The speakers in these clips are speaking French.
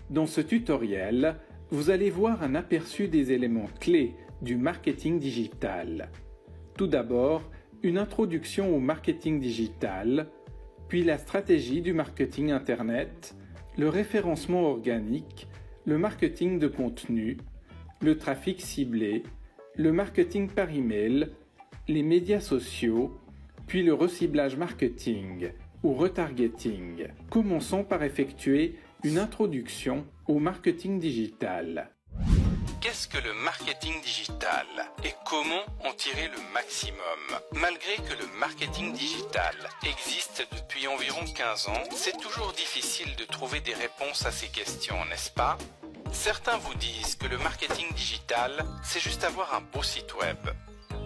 Dans ce tutoriel, vous allez voir un aperçu des éléments clés du marketing digital. Tout d'abord, une introduction au marketing digital, puis la stratégie du marketing Internet, le référencement organique, le marketing de contenu, le trafic ciblé, le marketing par email, les médias sociaux, puis le reciblage marketing ou retargeting. Commençons par effectuer une introduction au marketing digital. Qu'est-ce que le marketing digital et comment en tirer le maximum? Malgré que le marketing digital existe depuis environ 15 ans, c'est toujours difficile de trouver des réponses à ces questions, n'est-ce pas? Certains vous disent que le marketing digital, c'est juste avoir un beau site web.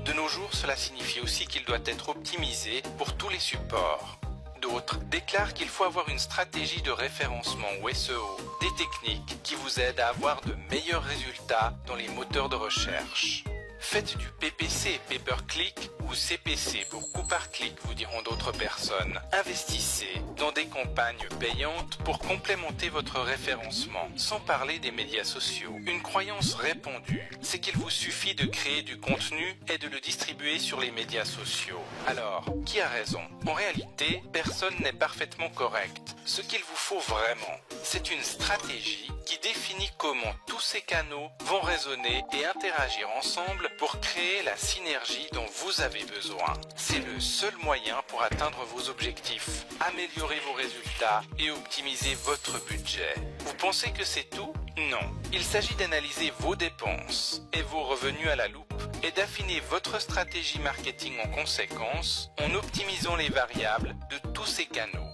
De nos jours, cela signifie aussi qu'il doit être optimisé pour tous les supports. D'autres déclarent qu'il faut avoir une stratégie de référencement ou SEO, des techniques qui vous aident à avoir de meilleurs résultats dans les moteurs de recherche. Faites du PPC, Pay-per-click, ou CPC pour coup par clic, vous diront d'autres personnes. Investissez dans des campagnes payantes pour complémenter votre référencement, sans parler des médias sociaux. Une croyance répandue, c'est qu'il vous suffit de créer du contenu et de le distribuer sur les médias sociaux. Alors, qui a raison? En réalité, personne n'est parfaitement correct. Ce qu'il vous faut vraiment, c'est une stratégie qui définit comment tous ces canaux vont résonner et interagir ensemble pour créer la synergie dont vous avez besoin. C'est le seul moyen pour atteindre vos objectifs, améliorer vos résultats et optimiser votre budget. Vous pensez que c'est tout? Non. Il s'agit d'analyser vos dépenses et vos revenus à la loupe et d'affiner votre stratégie marketing en conséquence en optimisant les variables de tous ces canaux.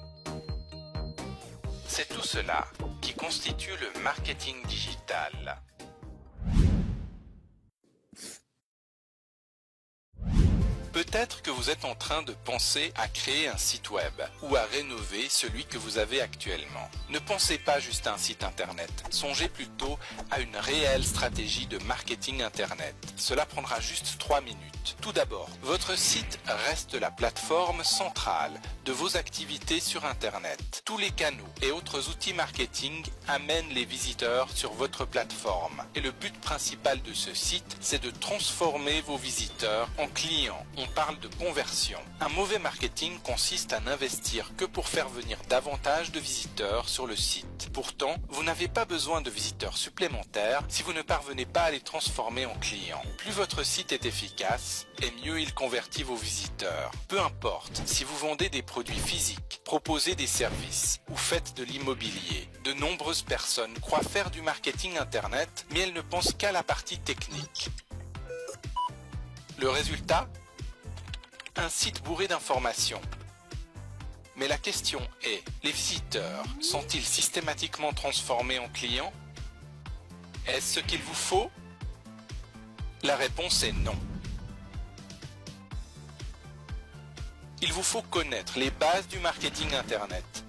C'est tout cela qui constitue le marketing digital. Peut-être que vous êtes en train de penser à créer un site web ou à rénover celui que vous avez actuellement. Ne pensez pas juste à un site internet, songez plutôt à une réelle stratégie de marketing internet. Cela prendra juste 3 minutes. Tout d'abord, votre site reste la plateforme centrale de vos activités sur internet. Tous les canaux et autres outils marketing amènent les visiteurs sur votre plateforme. Et le but principal de ce site, c'est de transformer vos visiteurs en clients. On parle de conversion. Un mauvais marketing consiste à n'investir que pour faire venir davantage de visiteurs sur le site. Pourtant, vous n'avez pas besoin de visiteurs supplémentaires si vous ne parvenez pas à les transformer en clients. Plus votre site est efficace, et mieux il convertit vos visiteurs. Peu importe si vous vendez des produits physiques, proposez des services ou faites de l'immobilier. De nombreuses personnes croient faire du marketing internet, mais elles ne pensent qu'à la partie technique. Le résultat ? Un site bourré d'informations. Mais la question est, les visiteurs sont-ils systématiquement transformés en clients? Est-ce ce qu'il vous faut? La réponse est non. Il vous faut connaître les bases du marketing Internet.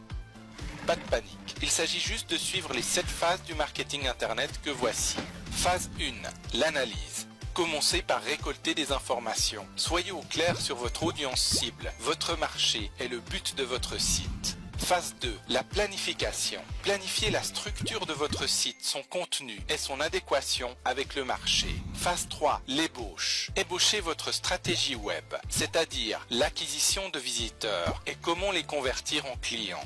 Pas de panique, il s'agit juste de suivre les 7 phases du marketing Internet que voici. Phase 1, l'analyse. Commencez par récolter des informations. Soyez au clair sur votre audience cible, votre marché et le but de votre site. Phase 2, la planification. Planifiez la structure de votre site, son contenu et son adéquation avec le marché. Phase 3, l'ébauche. Ébauchez votre stratégie web, c'est-à-dire l'acquisition de visiteurs et comment les convertir en clients.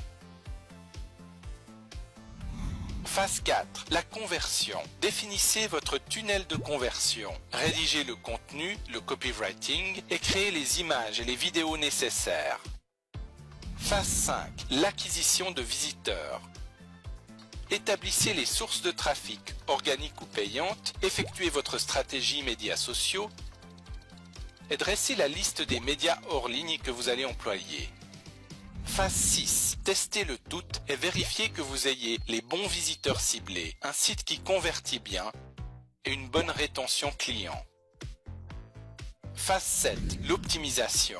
Phase 4, la conversion. Définissez votre tunnel de conversion. Rédigez le contenu, le copywriting et créez les images et les vidéos nécessaires. Phase 5, l'acquisition de visiteurs. Établissez les sources de trafic, organiques ou payantes, effectuez votre stratégie médias sociaux et dressez la liste des médias hors ligne que vous allez employer. Phase 6. Testez le tout et vérifiez que vous ayez les bons visiteurs ciblés, un site qui convertit bien et une bonne rétention client. Phase 7. L'optimisation.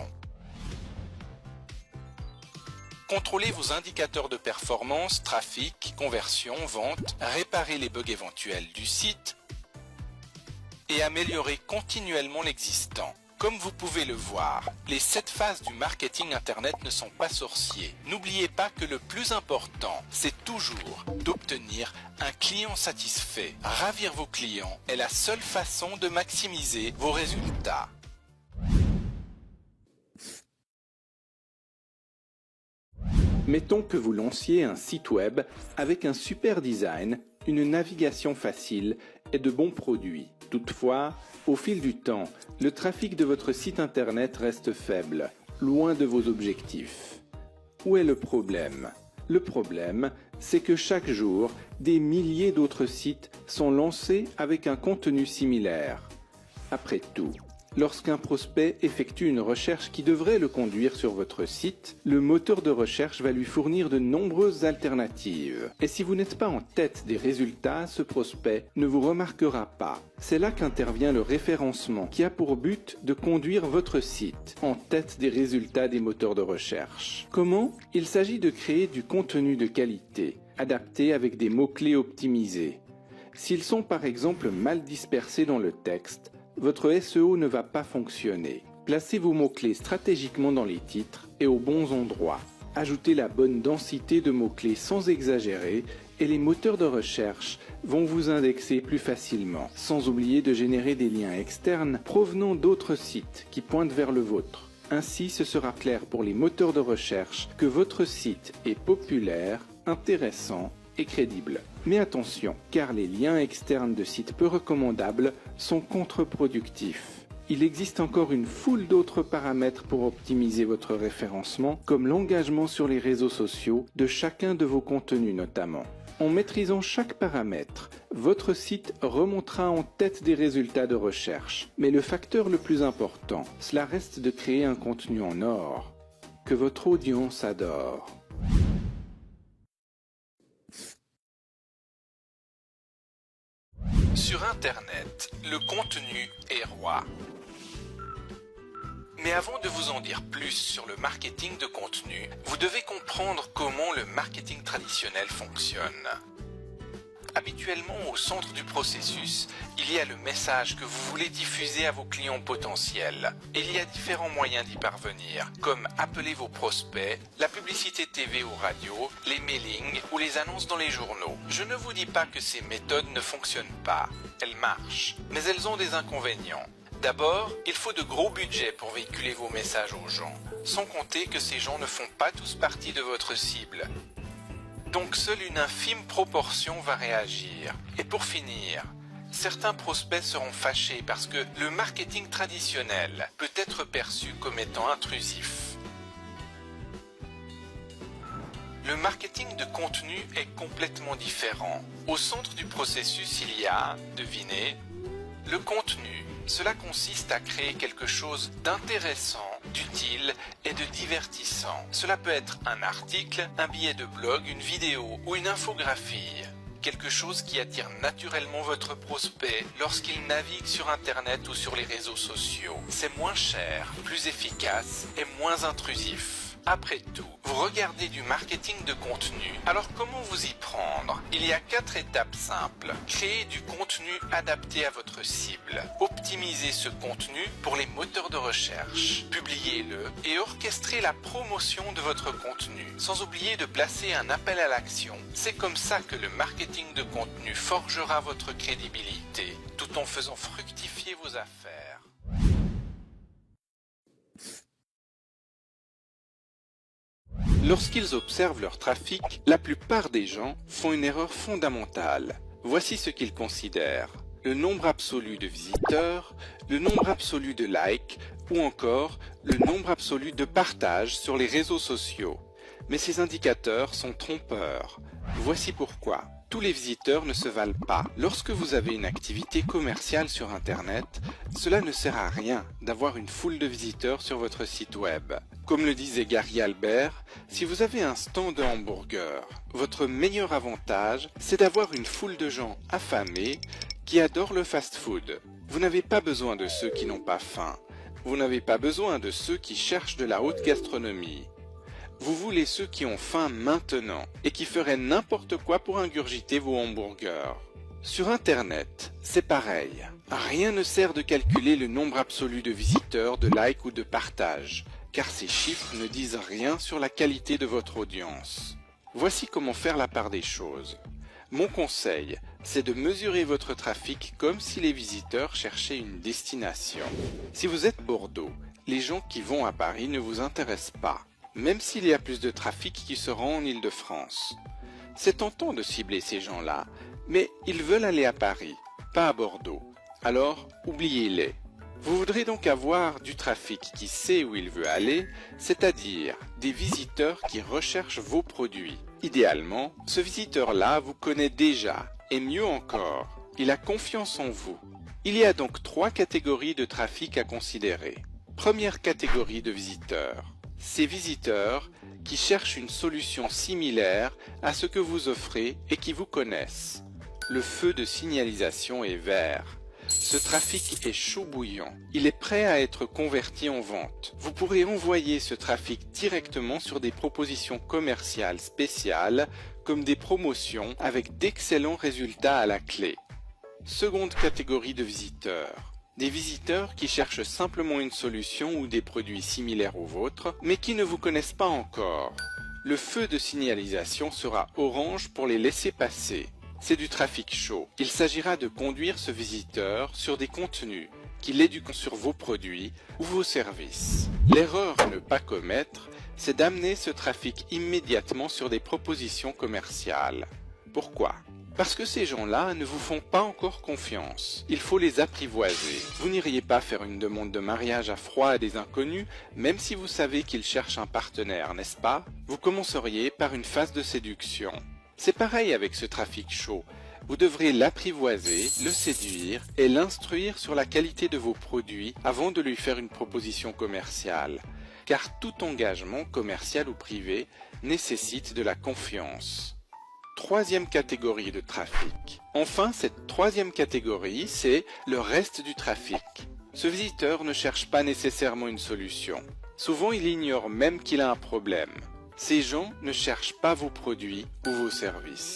Contrôlez vos indicateurs de performance, trafic, conversion, vente, réparez les bugs éventuels du site et améliorez continuellement l'existant. Comme vous pouvez le voir, les 7 phases du marketing Internet ne sont pas sorciers. N'oubliez pas que le plus important, c'est toujours d'obtenir un client satisfait. Ravir vos clients est la seule façon de maximiser vos résultats. Mettons que vous lanciez un site web avec un super design, une navigation facile et de bons produits. Toutefois, au fil du temps, le trafic de votre site internet reste faible, loin de vos objectifs. Où est le problème? Le problème, c'est que chaque jour, des milliers d'autres sites sont lancés avec un contenu similaire. Après tout, lorsqu'un prospect effectue une recherche qui devrait le conduire sur votre site, le moteur de recherche va lui fournir de nombreuses alternatives. Et si vous n'êtes pas en tête des résultats, ce prospect ne vous remarquera pas. C'est là qu'intervient le référencement, qui a pour but de conduire votre site en tête des résultats des moteurs de recherche. Comment? Il s'agit de créer du contenu de qualité, adapté avec des mots-clés optimisés. S'ils sont par exemple mal dispersés dans le texte, votre SEO ne va pas fonctionner. Placez vos mots-clés stratégiquement dans les titres et aux bons endroits. Ajoutez la bonne densité de mots-clés sans exagérer et les moteurs de recherche vont vous indexer plus facilement. Sans oublier de générer des liens externes provenant d'autres sites qui pointent vers le vôtre. Ainsi, ce sera clair pour les moteurs de recherche que votre site est populaire, intéressant et crédible. Mais attention, car les liens externes de sites peu recommandables sont contre-productifs. Il existe encore une foule d'autres paramètres pour optimiser votre référencement, comme l'engagement sur les réseaux sociaux de chacun de vos contenus notamment. En maîtrisant chaque paramètre, votre site remontera en tête des résultats de recherche. Mais le facteur le plus important, cela reste de créer un contenu en or, que votre audience adore. Sur Internet, le contenu est roi. Mais avant de vous en dire plus sur le marketing de contenu, vous devez comprendre comment le marketing traditionnel fonctionne. Habituellement, au centre du processus, il y a le message que vous voulez diffuser à vos clients potentiels. Et il y a différents moyens d'y parvenir, comme appeler vos prospects, la publicité TV ou radio, les mailings ou les annonces dans les journaux. Je ne vous dis pas que ces méthodes ne fonctionnent pas, elles marchent, mais elles ont des inconvénients. D'abord, il faut de gros budgets pour véhiculer vos messages aux gens, sans compter que ces gens ne font pas tous partie de votre cible. Donc seule une infime proportion va réagir. Et pour finir, certains prospects seront fâchés parce que le marketing traditionnel peut être perçu comme étant intrusif. Le marketing de contenu est complètement différent. Au centre du processus, il y a, devinez, le contenu. Cela consiste à créer quelque chose d'intéressant, d'utile et de divertissant. Cela peut être un article, un billet de blog, une vidéo ou une infographie. Quelque chose qui attire naturellement votre prospect lorsqu'il navigue sur Internet ou sur les réseaux sociaux. C'est moins cher, plus efficace et moins intrusif. Après tout, vous regardez du marketing de contenu, alors comment vous y prendre? Il y a 4 étapes simples. Créer du contenu adapté à votre cible. Optimisez ce contenu pour les moteurs de recherche. Publiez-le et orchestrez la promotion de votre contenu. Sans oublier de placer un appel à l'action. C'est comme ça que le marketing de contenu forgera votre crédibilité, tout en faisant fructifier vos affaires. Lorsqu'ils observent leur trafic, la plupart des gens font une erreur fondamentale. Voici ce qu'ils considèrent: le nombre absolu de visiteurs, le nombre absolu de likes ou encore le nombre absolu de partages sur les réseaux sociaux. Mais ces indicateurs sont trompeurs. Voici pourquoi. Tous les visiteurs ne se valent pas. Lorsque vous avez une activité commerciale sur Internet, cela ne sert à rien d'avoir une foule de visiteurs sur votre site web. Comme le disait Gary Albert, si vous avez un stand de hamburgers, votre meilleur avantage, c'est d'avoir une foule de gens affamés qui adorent le fast-food. Vous n'avez pas besoin de ceux qui n'ont pas faim. Vous n'avez pas besoin de ceux qui cherchent de la haute gastronomie. Vous voulez ceux qui ont faim maintenant et qui feraient n'importe quoi pour ingurgiter vos hamburgers. Sur Internet, c'est pareil. Rien ne sert de calculer le nombre absolu de visiteurs, de likes ou de partages, car ces chiffres ne disent rien sur la qualité de votre audience. Voici comment faire la part des choses. Mon conseil, c'est de mesurer votre trafic comme si les visiteurs cherchaient une destination. Si vous êtes à Bordeaux, les gens qui vont à Paris ne vous intéressent pas, même s'il y a plus de trafic qui se rend en Île-de-France. C'est tentant de cibler ces gens-là, mais ils veulent aller à Paris, pas à Bordeaux. Alors, oubliez-les. Vous voudrez donc avoir du trafic qui sait où il veut aller, c'est-à-dire des visiteurs qui recherchent vos produits. Idéalement, ce visiteur-là vous connaît déjà, et mieux encore, il a confiance en vous. Il y a donc 3 catégories de trafic à considérer. Première catégorie de visiteurs. Ces visiteurs qui cherchent une solution similaire à ce que vous offrez et qui vous connaissent. Le feu de signalisation est vert. Ce trafic est chaud bouillant. Il est prêt à être converti en vente. Vous pourrez envoyer ce trafic directement sur des propositions commerciales spéciales comme des promotions avec d'excellents résultats à la clé. Seconde catégorie de visiteurs. Des visiteurs qui cherchent simplement une solution ou des produits similaires aux vôtres, mais qui ne vous connaissent pas encore. Le feu de signalisation sera orange pour les laisser passer. C'est du trafic chaud. Il s'agira de conduire ce visiteur sur des contenus qui l'éduquent sur vos produits ou vos services. L'erreur à ne pas commettre, c'est d'amener ce trafic immédiatement sur des propositions commerciales. Pourquoi ? Parce que ces gens-là ne vous font pas encore confiance. Il faut les apprivoiser. Vous n'iriez pas faire une demande de mariage à froid à des inconnus, même si vous savez qu'ils cherchent un partenaire, n'est-ce pas ? Vous commenceriez par une phase de séduction. C'est pareil avec ce trafic chaud. Vous devrez l'apprivoiser, le séduire et l'instruire sur la qualité de vos produits avant de lui faire une proposition commerciale. Car tout engagement, commercial ou privé, nécessite de la confiance. Troisième catégorie de trafic. Enfin, cette troisième catégorie, c'est le reste du trafic. Ce visiteur ne cherche pas nécessairement une solution. Souvent, il ignore même qu'il a un problème. Ces gens ne cherchent pas vos produits ou vos services.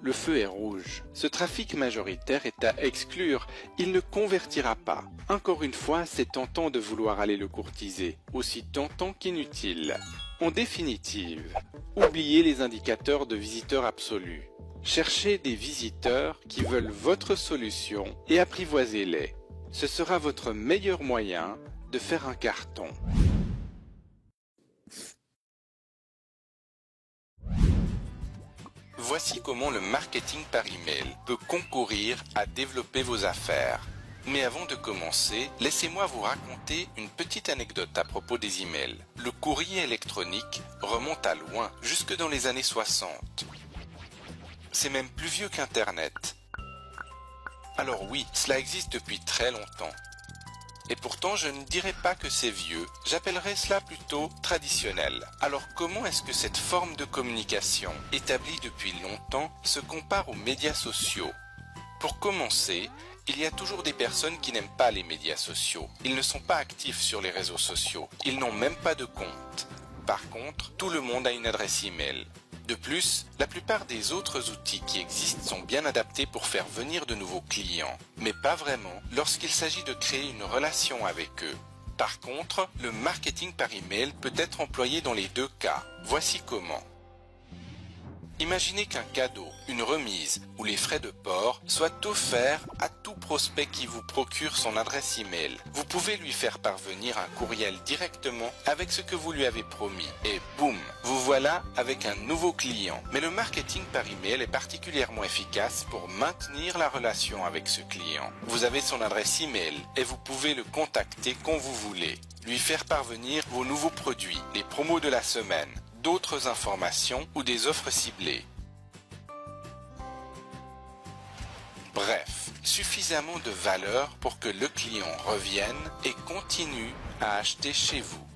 Le feu est rouge. Ce trafic majoritaire est à exclure. Il ne convertira pas. Encore une fois, c'est tentant de vouloir aller le courtiser, aussi tentant qu'inutile. En définitive, oubliez les indicateurs de visiteurs absolus. Cherchez des visiteurs qui veulent votre solution et apprivoisez-les. Ce sera votre meilleur moyen de faire un carton. Voici comment le marketing par email peut concourir à développer vos affaires. Mais avant de commencer, laissez-moi vous raconter une petite anecdote à propos des emails. Le courrier électronique remonte à loin, jusque dans les années 60. C'est même plus vieux qu'Internet. Alors oui, cela existe depuis très longtemps. Et pourtant, je ne dirais pas que c'est vieux, j'appellerais cela plutôt traditionnel. Alors comment est-ce que cette forme de communication, établie depuis longtemps, se compare aux médias sociaux ? Pour commencer, il y a toujours des personnes qui n'aiment pas les médias sociaux. Ils ne sont pas actifs sur les réseaux sociaux. Ils n'ont même pas de compte. Par contre, tout le monde a une adresse email. De plus, la plupart des autres outils qui existent sont bien adaptés pour faire venir de nouveaux clients, mais pas vraiment lorsqu'il s'agit de créer une relation avec eux. Par contre, le marketing par email peut être employé dans les deux cas. Voici comment. Imaginez qu'un cadeau, une remise ou les frais de port soient offerts à tout prospect qui vous procure son adresse email. Vous pouvez lui faire parvenir un courriel directement avec ce que vous lui avez promis. Et boum, vous voilà avec un nouveau client. Mais le marketing par email est particulièrement efficace pour maintenir la relation avec ce client. Vous avez son adresse email et vous pouvez le contacter quand vous voulez. Lui faire parvenir vos nouveaux produits, les promos de la semaine, d'autres informations ou des offres ciblées. Bref, suffisamment de valeur pour que le client revienne et continue à acheter chez vous.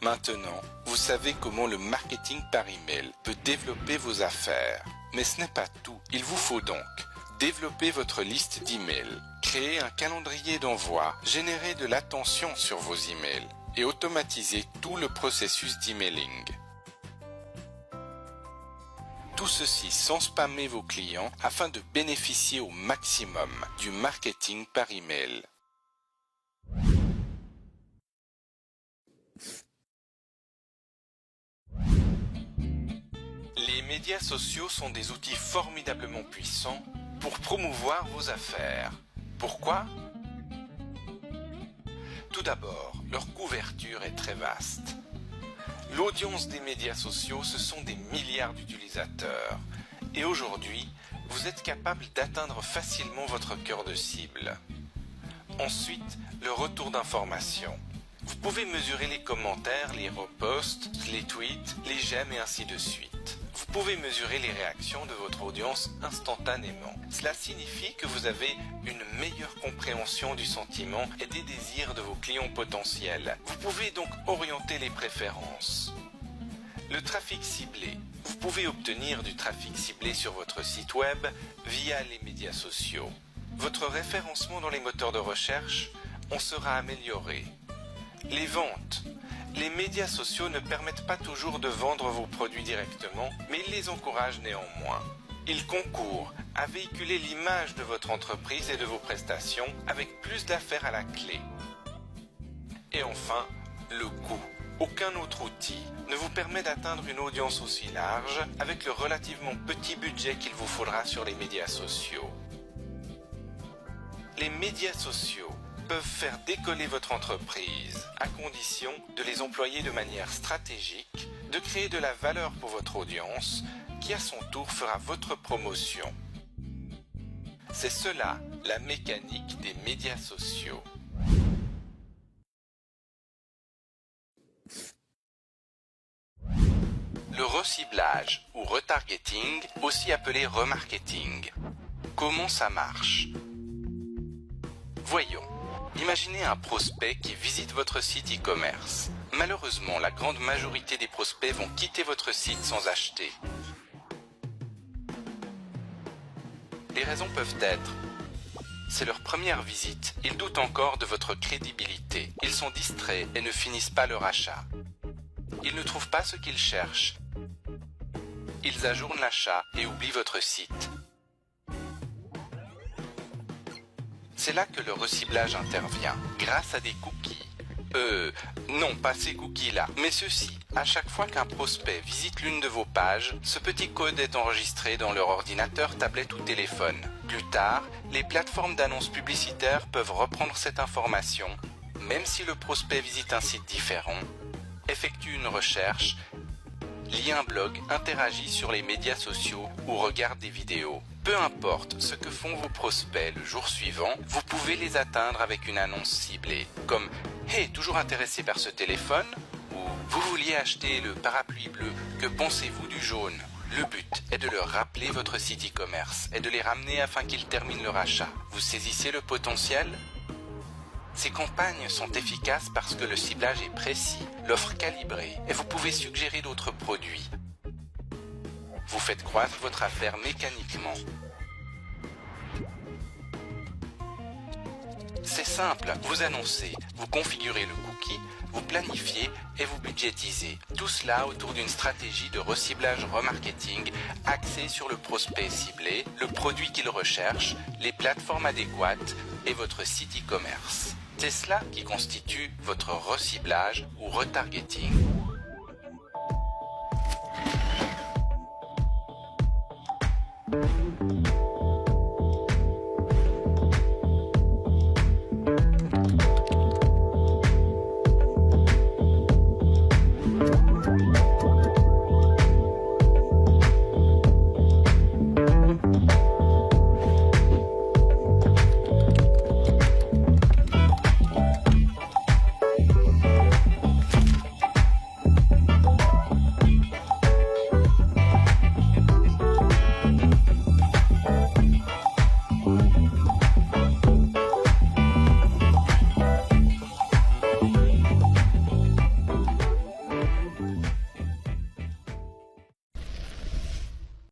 Maintenant, vous savez comment le marketing par email peut développer vos affaires. Mais ce n'est pas tout. Il vous faut donc développer votre liste d'emails, créer un calendrier d'envoi, générer de l'attention sur vos emails et automatiser tout le processus d'emailing. Tout ceci sans spammer vos clients afin de bénéficier au maximum du marketing par email. Les médias sociaux sont des outils formidablement puissants pour promouvoir vos affaires. Pourquoi ? Tout d'abord, leur couverture est très vaste. L'audience des médias sociaux, ce sont des milliards d'utilisateurs. Et aujourd'hui, vous êtes capable d'atteindre facilement votre cœur de cible. Ensuite, le retour d'information. Vous pouvez mesurer les commentaires, les reposts, les tweets, les j'aime et ainsi de suite. Vous pouvez mesurer les réactions de votre audience instantanément. Cela signifie que vous avez une meilleure compréhension du sentiment et des désirs de vos clients potentiels. Vous pouvez donc orienter les préférences. Le trafic ciblé. Vous pouvez obtenir du trafic ciblé sur votre site web via les médias sociaux. Votre référencement dans les moteurs de recherche en sera amélioré. Les ventes. Les médias sociaux ne permettent pas toujours de vendre vos produits directement, mais ils les encouragent néanmoins. Ils concourent à véhiculer l'image de votre entreprise et de vos prestations avec plus d'affaires à la clé. Et enfin, le coût. Aucun autre outil ne vous permet d'atteindre une audience aussi large avec le relativement petit budget qu'il vous faudra sur les médias sociaux. Les médias sociaux peuvent faire décoller votre entreprise, à condition de les employer de manière stratégique, de créer de la valeur pour votre audience, qui à son tour fera votre promotion. C'est cela, la mécanique des médias sociaux. Le reciblage ou retargeting, aussi appelé remarketing. Comment ça marche ? Voyons. Imaginez un prospect qui visite votre site e-commerce. Malheureusement, la grande majorité des prospects vont quitter votre site sans acheter. Les raisons peuvent être: c'est leur première visite, ils doutent encore de votre crédibilité, ils sont distraits et ne finissent pas leur achat. Ils ne trouvent pas ce qu'ils cherchent. Ils ajournent l'achat et oublient votre site. C'est là que le reciblage intervient, grâce à des cookies. Non, pas ces cookies-là, mais ceux-ci. À chaque fois qu'un prospect visite l'une de vos pages, ce petit code est enregistré dans leur ordinateur, tablette ou téléphone. Plus tard, les plateformes d'annonces publicitaires peuvent reprendre cette information, même si le prospect visite un site différent, effectue une recherche, lit un blog, interagit sur les médias sociaux ou regarde des vidéos. Peu importe ce que font vos prospects le jour suivant, vous pouvez les atteindre avec une annonce ciblée, comme « Hey, toujours intéressé par ce téléphone ?» ou « Vous vouliez acheter le parapluie bleu, que pensez-vous du jaune ?» Le but est de leur rappeler votre site e-commerce et de les ramener afin qu'ils terminent leur achat. Vous saisissez le potentiel ? Ces campagnes sont efficaces parce que le ciblage est précis, l'offre calibrée et vous pouvez suggérer d'autres produits. Vous faites croître votre affaire mécaniquement. C'est simple, vous annoncez, vous configurez le cookie, vous planifiez et vous budgétisez. Tout cela autour d'une stratégie de reciblage remarketing axée sur le prospect ciblé, le produit qu'il recherche, les plateformes adéquates et votre site e-commerce. C'est cela qui constitue votre reciblage ou retargeting.